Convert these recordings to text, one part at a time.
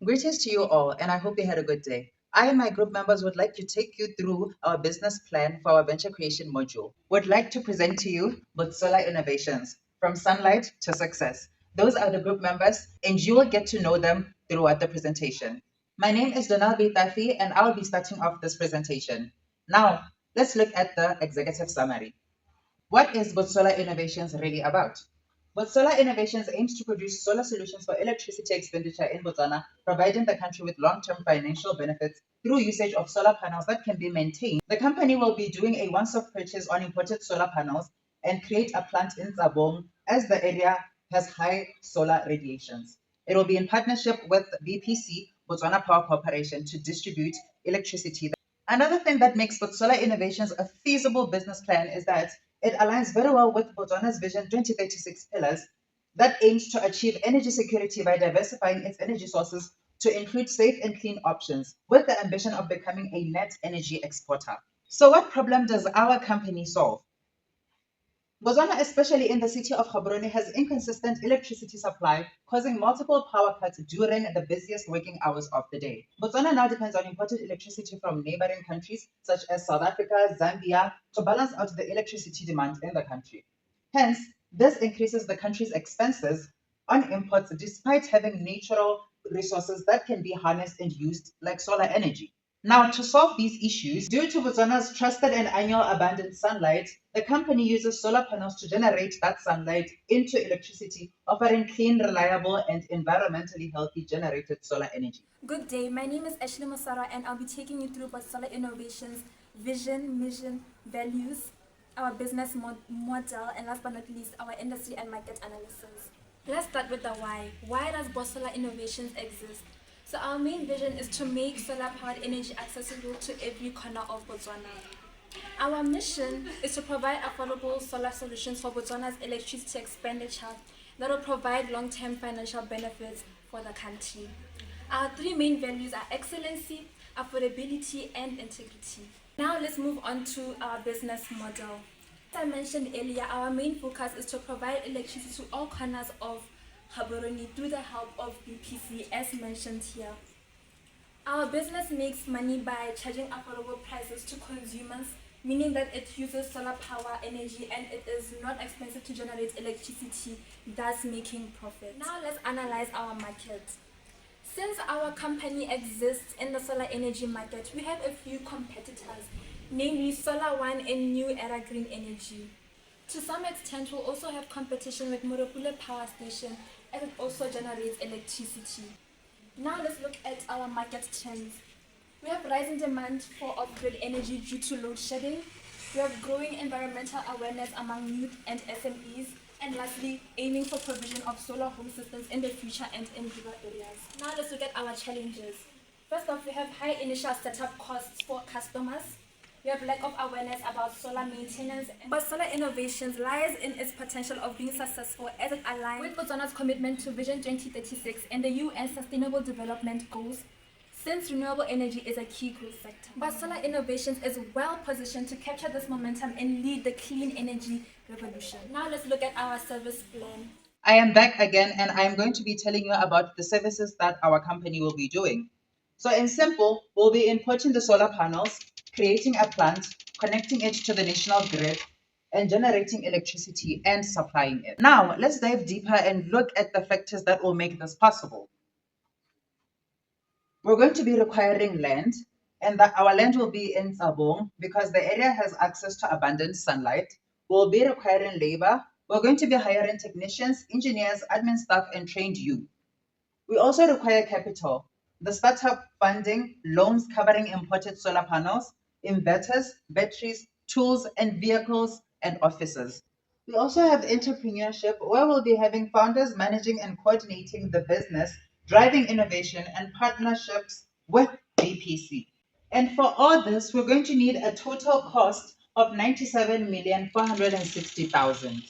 Greetings to you all, and I hope you had a good day. I and my group members would like to take you through our business plan for our venture creation module. Would like to present to you with solar innovations from sunlight to success. Those are the group members, and you will get to know them throughout the presentation. My name is Donal B. Tafi, and I'll be starting off this presentation. Now, let's look at the executive summary. What is Botswana Innovations really about? Botswana Innovations aims to produce solar solutions for electricity expenditure in Botswana, providing the country with long-term financial benefits through usage of solar panels that can be maintained. The company will be doing a once-off purchase on imported solar panels and create a plant in Tsabong as the area has high solar radiations. It will be in partnership with BPC, Botswana Power Corporation, to distribute electricity. Another thing that makes Botswana Innovations a feasible business plan is that it aligns very well with Botswana's Vision 2036 pillars that aims to achieve energy security by diversifying its energy sources to include safe and clean options, with the ambition of becoming a net energy exporter. So, what problem does our company solve? Botswana, especially in the city of Gaborone, has inconsistent electricity supply, causing multiple power cuts during the busiest working hours of the day. Botswana now depends on imported electricity from neighboring countries such as South Africa, Zambia, to balance out the electricity demand in the country. Hence, this increases the country's expenses on imports despite having natural resources that can be harnessed and used, like solar energy. Now, to solve these issues, due to Botswana's trusted and annual abundant sunlight, the company uses solar panels to generate that sunlight into electricity, offering clean, reliable, and environmentally healthy generated solar energy. Good day, my name is Ashley Musara and I'll be taking you through Botswana Innovations, vision, mission, values, our business model, and last but not least, our industry and market analysis. Let's start with the why. Why does Botswana Innovations exist? So our main vision is to make solar-powered energy accessible to every corner of Botswana. Our mission is to provide affordable solar solutions for Botswana's electricity expenditure that will provide long-term financial benefits for the country. Our three main values are excellency, affordability, and integrity. Now let's move on to our business model. As I mentioned earlier, our main focus is to provide electricity to all corners of Gaborone through the help of BPC, as mentioned here. Our business makes money by charging affordable prices to consumers, meaning that it uses solar power energy and it is not expensive to generate electricity, thus making profit. Now let's analyze our market. Since our company exists in the solar energy market, we have a few competitors, namely Solar One and New Era Green Energy. To some extent, we'll also have competition with Moropule Power Station, as it also generates electricity. Now let's look at our market trends. We have rising demand for off-grid energy due to load shedding. We have growing environmental awareness among youth and SMEs. And lastly, aiming for provision of solar home systems in the future and in rural areas. Now let's look at our challenges. First off, we have high initial setup costs for customers. We have lack of awareness about solar maintenance, but Solar Innovations lies in its potential of being successful as it aligns with Botswana's commitment to Vision 2036 and the UN Sustainable Development Goals, since renewable energy is a key growth sector. But Solar Innovations is well positioned to capture this momentum and lead the clean energy revolution. Now let's look at our service plan. I am back again, and I am going to be telling you about the services that our company will be doing. So, in simple, we'll be importing the solar panels, creating a plant, connecting it to the national grid, and generating electricity and supplying it. Now, let's dive deeper and look at the factors that will make this possible. We're going to be requiring land, and that our land will be in Tsabong because the area has access to abundant sunlight. We'll be requiring labor. We're going to be hiring technicians, engineers, admin staff, and trained youth. We also require capital, the startup funding, loans covering imported solar panels, inverters, batteries, tools, and vehicles and offices. We also have entrepreneurship, where we'll be having founders managing and coordinating the business, driving innovation and partnerships with BPC. And for all this, we're going to need a total cost of 97,460,000.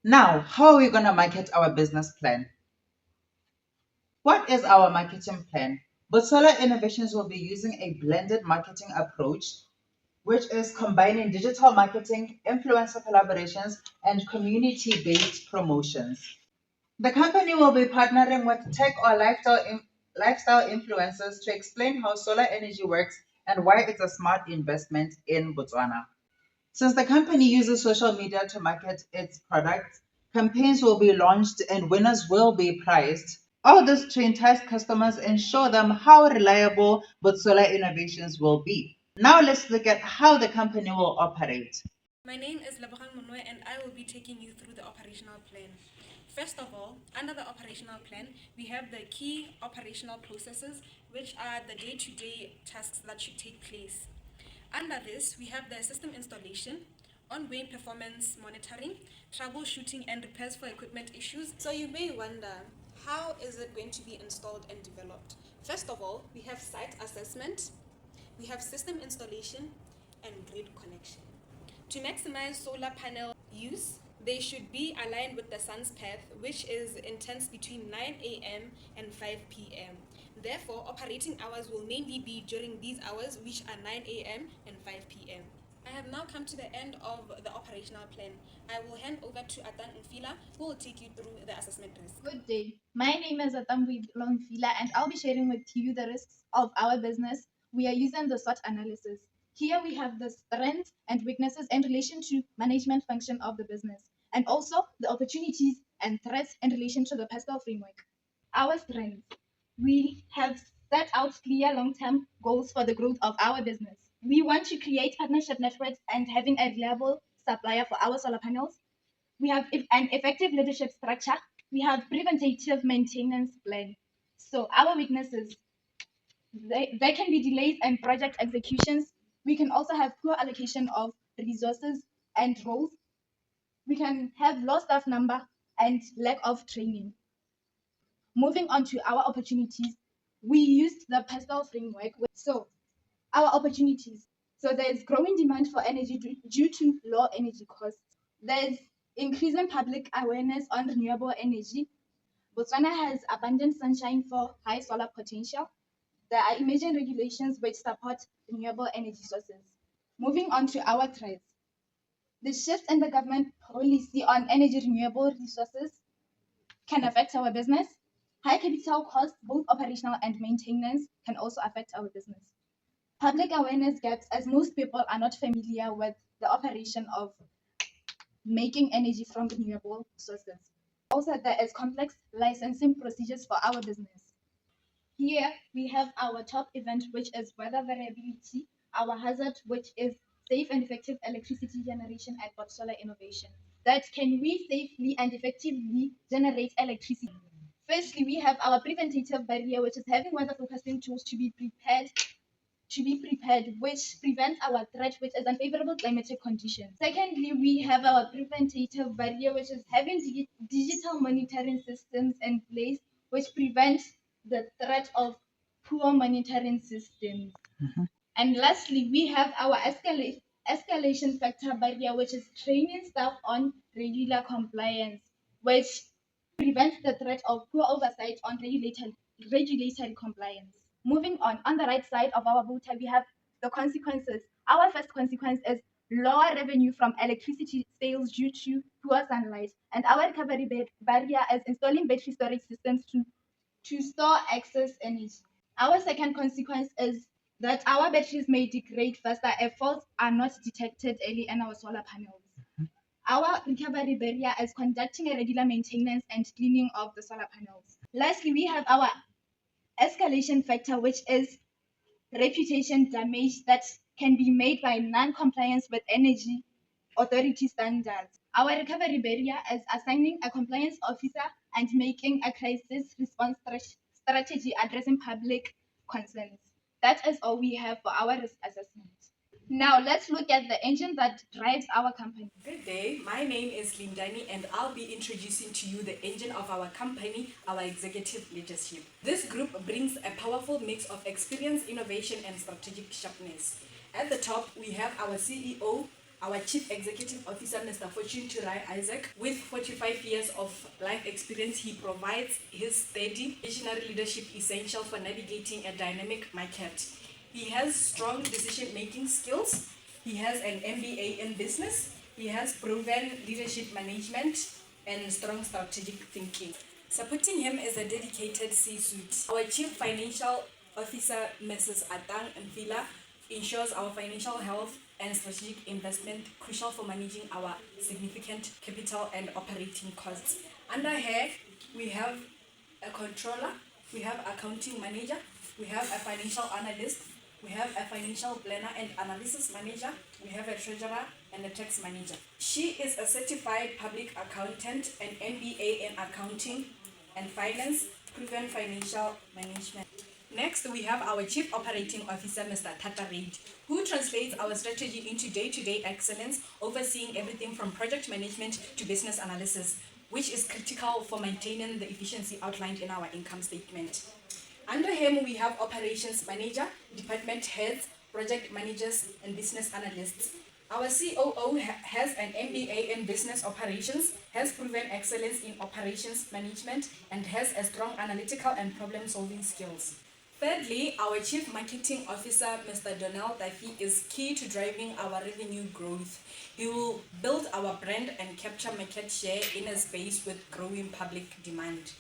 Now, how are we going to market our business plan? What is our marketing plan? Botswana Innovations will be using a blended marketing approach, which is combining digital marketing, influencer collaborations, and community-based promotions. The company will be partnering with tech or lifestyle lifestyle influencers to explain how solar energy works and why it's a smart investment in Botswana. Since the company uses social media to market its products, campaigns will be launched and winners will be prized. All this to entice customers and show them how reliable but solar innovations will be. Now let's look at how the company will operate. My name is Labogang Monwe and I will be taking you through the operational plan. First of all, under the operational plan, we have the key operational processes, which are the day-to-day tasks that should take place. Under this, we have the system installation, ongoing performance monitoring, troubleshooting and repairs for equipment issues. So you may wonder, how is it going to be installed and developed? First of all, we have site assessment, we have system installation, and grid connection. To maximize solar panel use, they should be aligned with the sun's path, which is intense between 9 a.m. and 5 p.m. Therefore, operating hours will mainly be during these hours, which are 9 a.m. and 5 p.m. I have now come to the end of the operational plan. I will hand over to Atan Mfila, who will take you through the assessment risk. Good day. My name is Atambi Longfila, and I'll be sharing with you the risks of our business. We are using the SWOT analysis. Here we have the strengths and weaknesses in relation to management function of the business, and also the opportunities and threats in relation to the PESTEL framework. Our strengths. We have set out clear long-term goals for the growth of our business. We want to create partnership networks and having a reliable supplier for our solar panels. We have an effective leadership structure. We have preventative maintenance plan. So our weaknesses, there can be delays in project executions. We can also have poor allocation of resources and roles. We can have low staff number and lack of training. Moving on to our opportunities, we used the PESTEL framework. So our opportunities. So there's growing demand for energy due to low energy costs. There's increasing public awareness on renewable energy. Botswana has abundant sunshine for high solar potential. There are emerging regulations which support renewable energy sources. Moving on to our threats. The shift in the government policy on energy renewable resources can affect our business. High capital costs, both operational and maintenance, can also affect our business. Public awareness gaps, as most people are not familiar with the operation of making energy from renewable sources. Also, there is complex licensing procedures for our business. Here we have our top event, which is weather variability, our hazard, which is safe and effective electricity generation at solar innovation. That can we safely and effectively generate electricity? Firstly, we have our preventative barrier, which is having weather forecasting tools to be prepared, which prevents our threat, which is unfavorable climatic conditions. Secondly, we have our preventative barrier, which is having digital monitoring systems in place, which prevents the threat of poor monitoring systems. And lastly, we have our escalation factor barrier, which is training staff on regular compliance, which prevents the threat of poor oversight on regulatory compliance. Moving on the right side of our voter, we have the consequences. Our first consequence is lower revenue from electricity sales due to poor sunlight. And our recovery barrier is installing battery storage systems to store excess energy. Our second consequence is that our batteries may degrade faster if faults are not detected early in our solar panels. Our recovery barrier is conducting a regular maintenance and cleaning of the solar panels. Lastly, we have our escalation factor, which is reputation damage that can be made by non-compliance with energy authority standards. Our recovery barrier is assigning a compliance officer and making a crisis response strategy addressing public concerns. That is all we have for our risk assessment. Now let's look at the engine that drives our company. Good day, my name is Lindani and I'll be introducing to you the engine of our company, our executive leadership. This group brings a powerful mix of experience, innovation and strategic sharpness. At the top, we have our CEO, our Chief Executive Officer, Mr. Fortune Turai Isaac. With 45 years of life experience, he provides his steady, visionary leadership essential for navigating a dynamic market. He has strong decision-making skills. He has an MBA in business. He has proven leadership management and strong strategic thinking. Supporting him is a dedicated C-suite. Our Chief Financial Officer, Mrs. Atang Mfila, ensures our financial health and strategic investment crucial for managing our significant capital and operating costs. Under her, we have a controller, we have accounting manager, we have a financial analyst, we have a financial planner and analysis manager, we have a treasurer and a tax manager. She is a certified public accountant, an MBA in accounting and finance, proven financial management. Next, we have our Chief Operating Officer, Mr. Tata Reid, who translates our strategy into day-to-day excellence, overseeing everything from project management to business analysis, which is critical for maintaining the efficiency outlined in our income statement. Under him, we have Operations Manager, Department Heads, Project Managers, and Business Analysts. Our COO has an MBA in Business Operations, has proven excellence in operations management, and has a strong analytical and problem-solving skills. Thirdly, our Chief Marketing Officer, Mr. Donald Daffy, is key to driving our revenue growth. He will build our brand and capture market share in a space with growing public demand.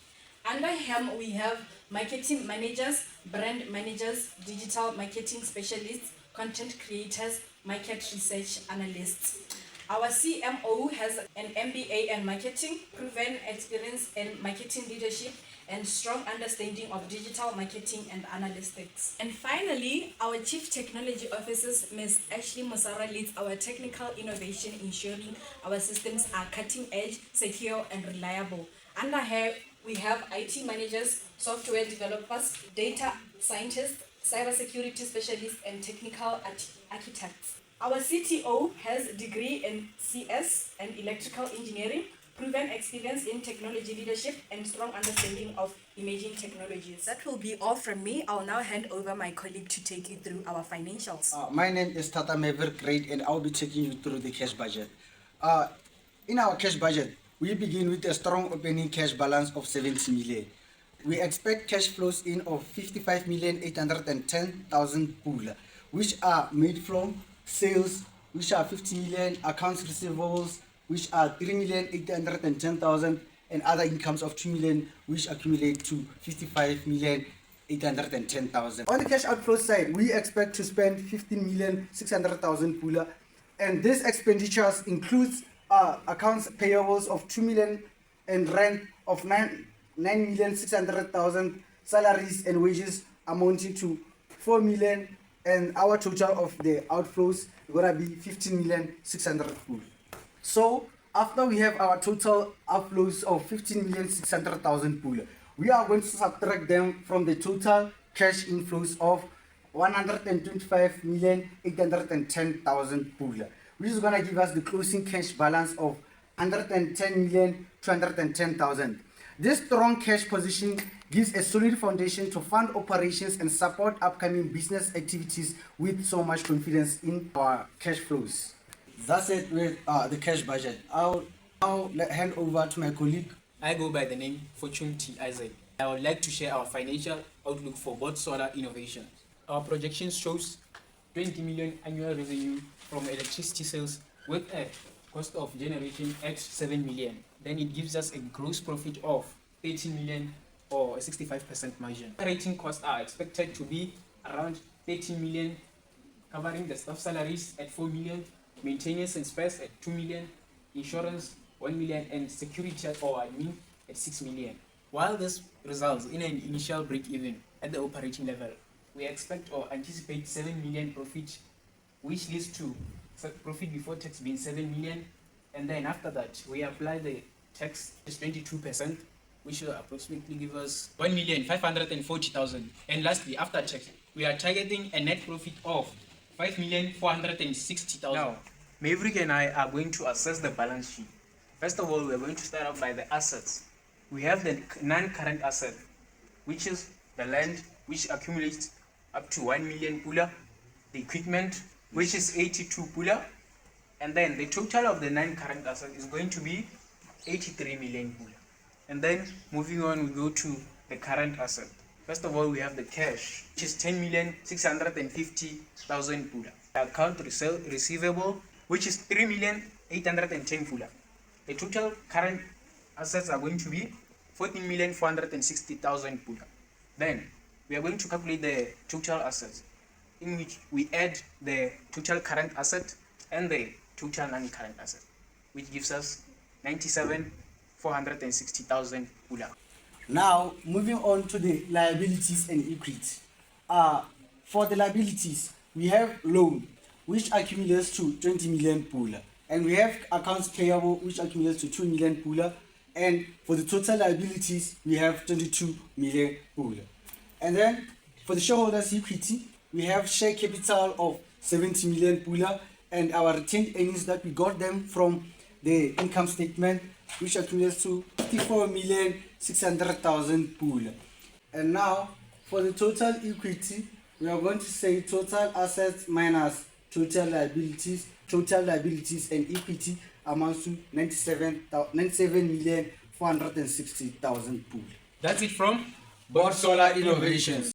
Under him, we have marketing managers, brand managers, digital marketing specialists, content creators, market research analysts. Our CMO has an MBA in marketing, proven experience in marketing leadership, and strong understanding of digital marketing and analytics. And finally, our Chief Technology Officer, Ms. Ashley Musara, leads our technical innovation, ensuring our systems are cutting edge, secure, and reliable. Under her, we have IT managers, software developers, data scientists, cybersecurity specialists, and technical architects. Our CTO has a degree in CS and electrical engineering, proven experience in technology leadership, and strong understanding of emerging technologies. That will be all from me. I'll now hand over my colleague to take you through our financials. My name is Tata Maverick Reid, and I'll be taking you through the cash budget. In our cash budget, we begin with a strong opening cash balance of 70 million. We expect cash flows in of 55,810,000 pula, which are made from sales, which are 50 million, accounts receivables, which are 3,810,000, and other incomes of 2 million, which accumulate to 55,810,000. On the cash outflow side, we expect to spend 15,600,000 pula, and these expenditures includes accounts payables of 2 million and rent of 9,600,000, salaries and wages amounting to 4 million, and our total of the outflows is gonna be 15,600,000. So after we have our total outflows of 15,600,000 pula, we are going to subtract them from the total cash inflows of 125,810,000 pula, which is going to give us the closing cash balance of 110,210,000. This strong cash position gives a solid foundation to fund operations and support upcoming business activities with so much confidence in our cash flows. That's it with the cash budget. I'll now hand over to my colleague. I go by the name Fortune T. Isaac. I would like to share our financial outlook for both solar innovations. Our projection shows 20 million annual revenue from electricity sales with a cost of generation at 7 million. Then it gives us a gross profit of 18 million or a 65% margin. Operating costs are expected to be around 13 million, covering the staff salaries at 4 million, maintenance and spares at 2 million, insurance 1 million, and security or admin at 6 million. While this results in an initial break-even at the operating level, we expect or anticipate 7 million profit, which leads to profit before tax being 7 million, and then after that we apply the tax is 22%, which will approximately give us 1,540,000. And lastly, after tax, we are targeting a net profit of 5,460,000. Now, Maverick and I are going to assess the balance sheet. First of all, we are going to start off by the assets. We have the non-current asset, which is the land, which accumulates up to 1 million pula, the equipment, which is 82 pula, and then the total of the non-current asset is going to be 83 million pula. And then moving on, we go to the current asset. First of all, we have the cash, which is 10,650,000 pula. The account receivable, which is 3,810 pula. The total current assets are going to be 14,460,000 pula. Then we are going to calculate the total assets, in which we add the total current asset and the total non-current asset, which gives us 97,460,000 pula. Now, moving on to the liabilities and equity. For the liabilities, we have loan, which accumulates to 20 million pula, and we have accounts payable, which accumulates to 2 million pula, and for the total liabilities, we have 22 million pula. And then for the shareholders' equity, we have share capital of 70 million pula, and our retained earnings that we got them from the income statement, which accumulates to 54,600,000 pula. And now for the total equity, we are going to say total assets minus total liabilities and equity amounts to 97,460,000 pula. That's it from Board Solar Innovations.